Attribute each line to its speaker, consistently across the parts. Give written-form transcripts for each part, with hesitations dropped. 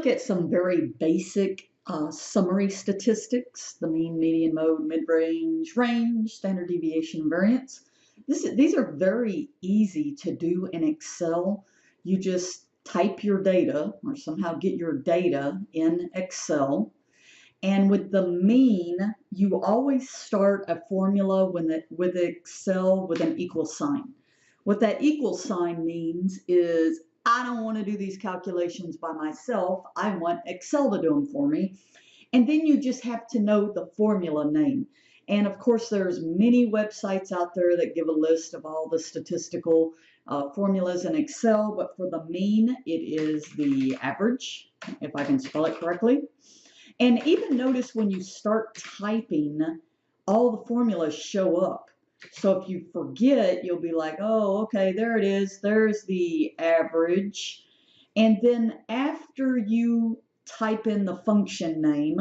Speaker 1: look at some very basic summary statistics: the mean, median, mode, mid-range, range, standard deviation, and variance. These are very easy to do in Excel. You just type your data or somehow get your data in Excel. And with the mean, you always start a formula with Excel with an equal sign. What that equal sign means is I don't want to do these calculations by myself. I want Excel to do them for me. And then you just have to know the formula name. And of course, there's many websites out there that give a list of all the statistical formulas in Excel. But for the mean, it is the average, if I can spell it correctly. And even notice when you start typing, all the formulas show up. So if you forget, you'll be like, oh, okay, there it is. There's the average. And then after you type in the function name,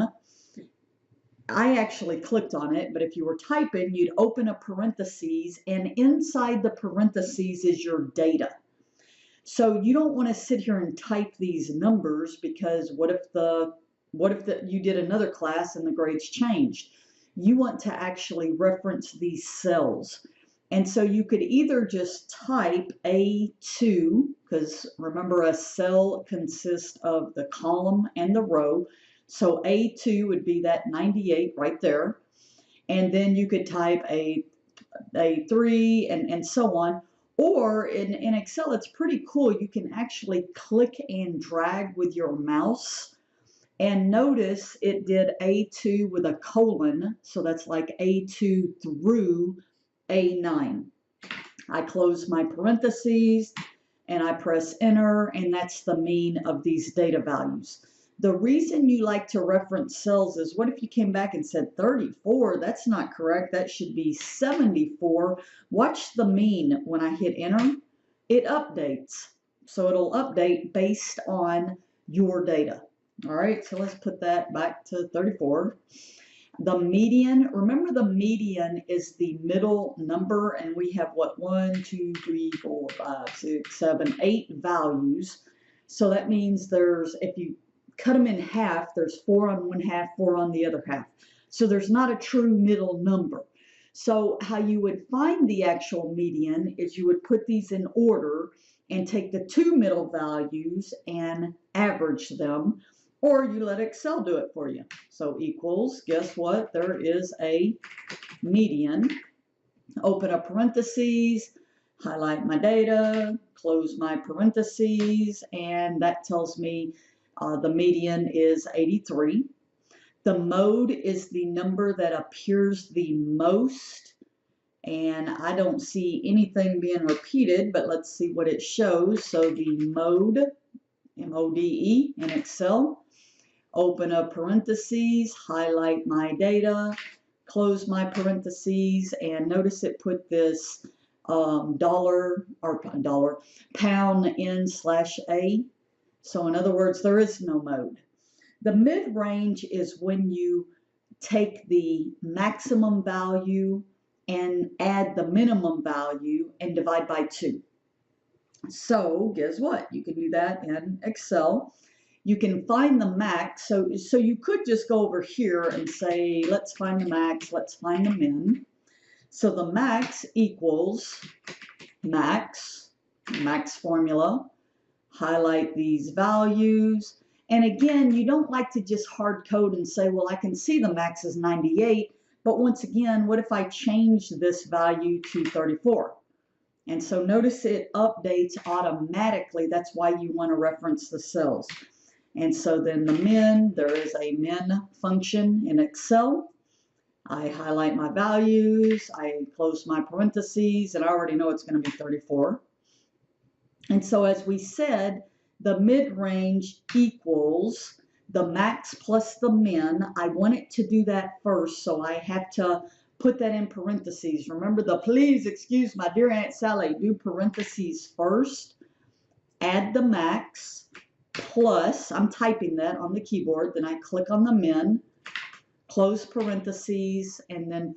Speaker 1: I actually clicked on it, but if you were typing, you'd open a parentheses, and inside the parentheses is your data. So you don't want to sit here and type these numbers, because what if you did another class and the grades changed? You want to actually reference these cells. And so you could either just type A2, because remember, a cell consists of the column and the row. So A2 would be that 98 right there. And then you could type A3 and so on. Or in Excel, it's pretty cool. You can actually click and drag with your mouse. And notice it did A2 with a colon, so that's like A2 through A9. I close my parentheses and I press enter, and that's the mean of these data values. The reason you like to reference cells is, what if you came back and said 34? That's not correct. That should be 74. Watch the mean when I hit enter. It updates. So it'll update based on your data. All right, so let's put that back to 34. The median, remember the median is the middle number, and we have what, 1, 2, 3, 4, 5, 6, 7, 8 values. So that means if you cut them in half, there's 4 on one half, 4 on the other half. So there's not a true middle number. So how you would find the actual median is you would put these in order and take the 2 middle values and average them. Or you let Excel do it for you. So equals, guess what? There is a median. Open up parentheses, highlight my data, close my parentheses, and that tells me the median is 83. The mode is the number that appears the most, and I don't see anything being repeated, but let's see what it shows. So the mode, M-O-D-E in Excel. Open up parentheses, highlight my data, close my parentheses, and notice it put this pound n/a. So in other words, there is no mode. The mid-range is when you take the maximum value and add the minimum value and divide by 2. So guess what? You can do that in Excel. You can find the max. So you could just go over here and say, let's find the max, let's find the min. So the max equals max formula. Highlight these values. And again, you don't like to just hard code and say, well, I can see the max is 98. But once again, what if I change this value to 34? And so notice it updates automatically. That's why you want to reference the cells. And so then the min, there is a min function in Excel. I highlight my values, I close my parentheses, and I already know it's going to be 34. And so as we said, the mid-range equals the max plus the min. I want it to do that first, so I have to put that in parentheses. Remember the please excuse my dear Aunt Sally, do parentheses first, add the max, plus, I'm typing that on the keyboard, then I click on the min, close parentheses, and then /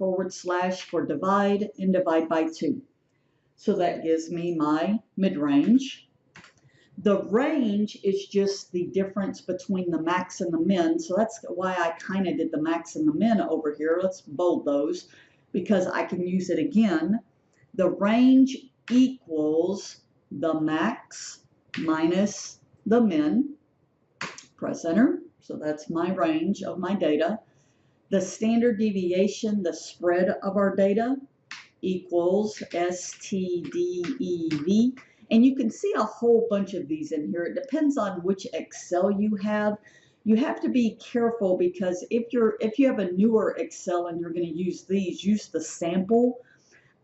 Speaker 1: for divide, and divide by 2. So that gives me my mid-range. The range is just the difference between the max and the min. So that's why I kind of did the max and the min over here. Let's bold those because I can use it again. The range equals the max minus the min. Press enter. So that's my range of my data. The standard deviation, the spread of our data, equals Stdev. And you can see a whole bunch of these in here. It depends on which Excel you have. You have to be careful because if you have a newer Excel and you're going to use these, use the sample.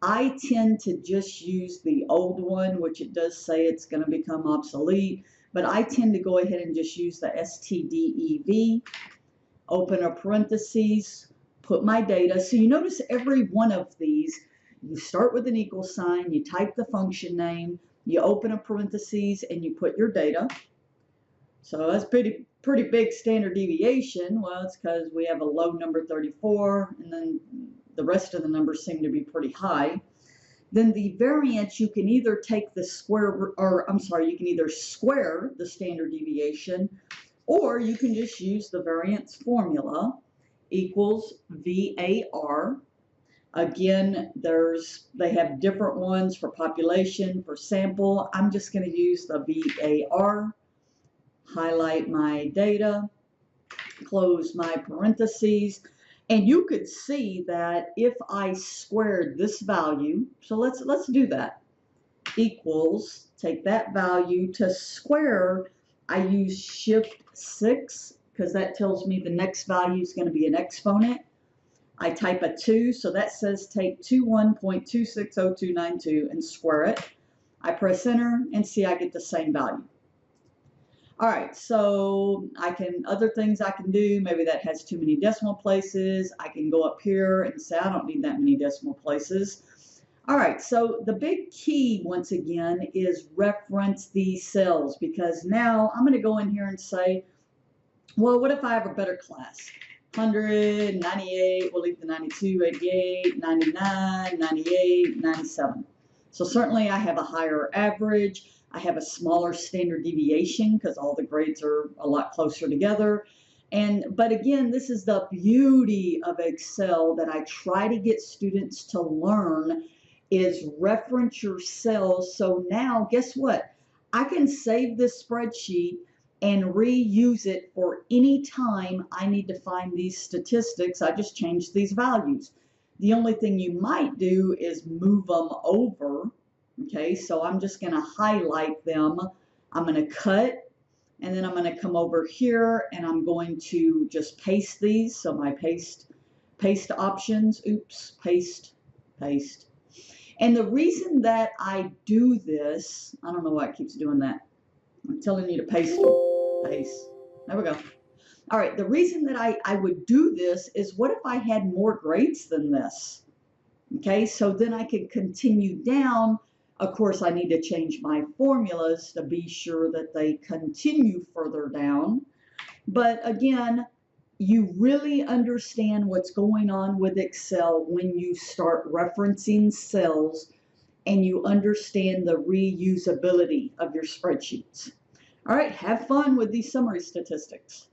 Speaker 1: I tend to just use the old one, which it does say it's going to become obsolete, but I tend to go ahead and just use the Stdev, open a parentheses, put my data. So you notice every one of these, you start with an equal sign, you type the function name, you open a parentheses, and you put your data. So that's pretty big standard deviation. Well, it's because we have a low number 34, and then the rest of the numbers seem to be pretty high. Then the variance, you can either take the square, or I'm sorry, you can either square the standard deviation, or you can just use the variance formula equals VAR. Again, they have different ones for population, for sample. I'm just going to use the VAR, highlight my data, close my parentheses, and you could see that if I squared this value, so let's do that, equals, take that value to square, I use shift 6 because that tells me the next value is going to be an exponent. I type a 2, so that says take 21.260292 and square it. I press enter and see I get the same value. All right, so other things I can do, maybe that has too many decimal places. I can go up here and say I don't need that many decimal places. All right, so the big key, once again, is reference these cells, because now I'm going to go in here and say, well, what if I have a better class? 100, 98, we'll leave the 92, 88, 99, 98, 97. So certainly I have a higher average. I have a smaller standard deviation because all the grades are a lot closer together. But again, this is the beauty of Excel that I try to get students to learn, is reference your cells. So now, guess what? I can save this spreadsheet and reuse it for any time I need to find these statistics. I just changed these values. The only thing you might do is move them over. Okay, so I'm just going to highlight them. I'm going to cut, and then I'm going to come over here and I'm going to just paste these. So my paste options, oops, paste. And the reason that I do this, I don't know why it keeps doing that. I'm telling you to paste. There we go. All right, the reason that I would do this is, what if I had more grades than this? Okay, so then I could continue down. Of course, I need to change my formulas to be sure that they continue further down. But again, you really understand what's going on with Excel when you start referencing cells and you understand the reusability of your spreadsheets. All right, have fun with these summary statistics.